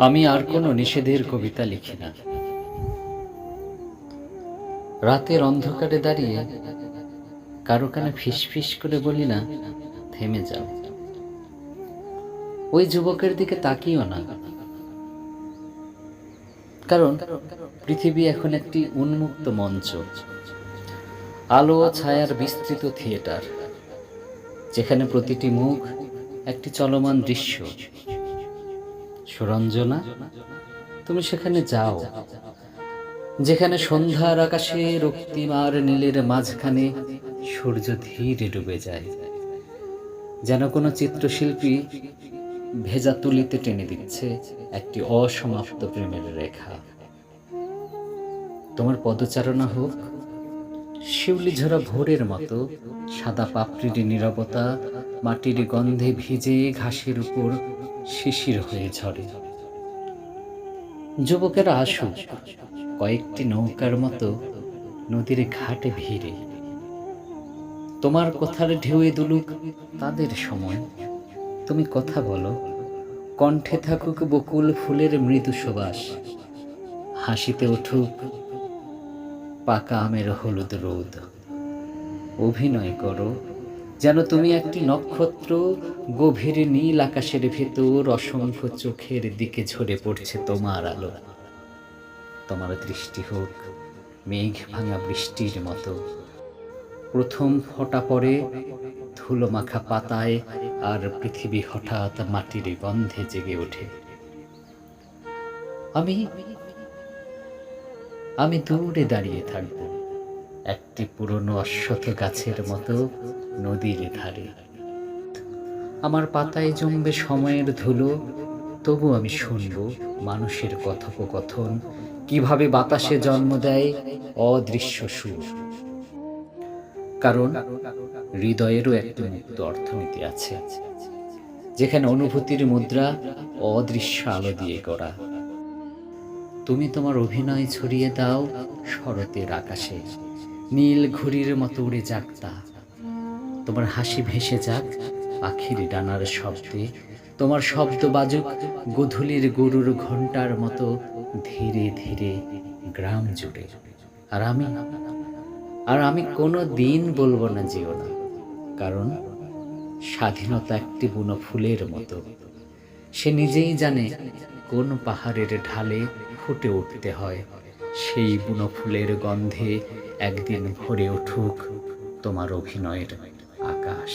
আমি আর কোনো নিষেধের কবিতা লিখি না। রাতের অন্ধকারে দাঁড়িয়ে কারো কানে ফিসফিস করে বলি না, থেমে যাও। ওই যুবকের দিকে তাকিও না, কারণ পৃথিবী এখন একটি উন্মুক্ত মঞ্চ, আলো ও ছায়ার বিস্তৃত থিয়েটার, যেখানে প্রতিটি মুখ একটি চলমান দৃশ্য। সুরঞ্জনা, তুমি সেখানে যাও, যেখানে সন্ধ্যার আকাশে রক্তিম আর নীলের মাঝখানে সূর্য ধীরে ডুবে যায়, যেন কোনো চিত্রশিল্পী ভেজা তুলিতে টেনে দিচ্ছে একটি অসমাপ্ত প্রেমের রেখা। তোমার পদচারণা হোক শিউলি ঝরা ভোরের মতো, সাদা পাপড়ির নীরবতা মাটির গন্ধে ভিজে ঘাসের উপর শিশির হয়ে ঝরে। যুবকেরা আসুক কয়েকটি নৌকার মতো নদীর ঘাটে ভিড়ে, তোমার কথার ঢেউয়ে দুলুক তাদের সময়। তুমি কথা বলো, কণ্ঠে থাকুক বকুল ফুলের মৃদু সুবাস, হাসিতে উঠুক পাকা আমের হলুদ রোদ। অভিনয় করো যেন তুমি একটি নক্ষত্র, গভীর নীল আকাশের ভেতর অসংখ্য চোখের দিকে ঝরে পড়ছে তোমার আলো। তোমার দৃষ্টি হোক মেঘ ভাঙা বৃষ্টির মতো, প্রথম ফোঁটা পড়ে ধুলো মাখা পাতায়, আর পৃথিবী হঠাৎ মাটির গন্ধে জেগে ওঠে। আমি দূরে দাঁড়িয়ে থাকব, একটি পুরনো অশ্বত্থ গাছের মতো নদীর ধারে। আমার পাতায় জমবে সময়ের ধুলো, তবু আমি শুনব মানুষের কথোপকথন, কিভাবে বাতাসে জন্ম দেয় অদৃশ্য সুর। কারণ হৃদয়েরও একটি মুক্ত অর্থনীতি আছে, যেখানে অনুভূতির মুদ্রা অদৃশ্য আলো দিয়ে গড়া। তুমি তোমার অভিনয় ছড়িয়ে দাও শরতের আকাশে, নীল ঘুড়ির মতো উড়ে যাক তা। তোমার হাসি ভেসে যাক পাখির ডানার শব্দে, তোমার শব্দ বাজুক গোধূলির গরুর ঘণ্টার মতো ধীরে ধীরে গ্রাম জুড়ে। আর আমি কোনো দিন বলবো না যেও না, কারণ স্বাধীনতা একটি বুনো ফুলের মতো। সে নিজেই জানে কোন পাহাড়ের ঢালে ফুটে উঠতে হয়। সেই বুনো ফুলের গন্ধে একদিন ভরে উঠুক তোমার অভিনয়ের আকাশ।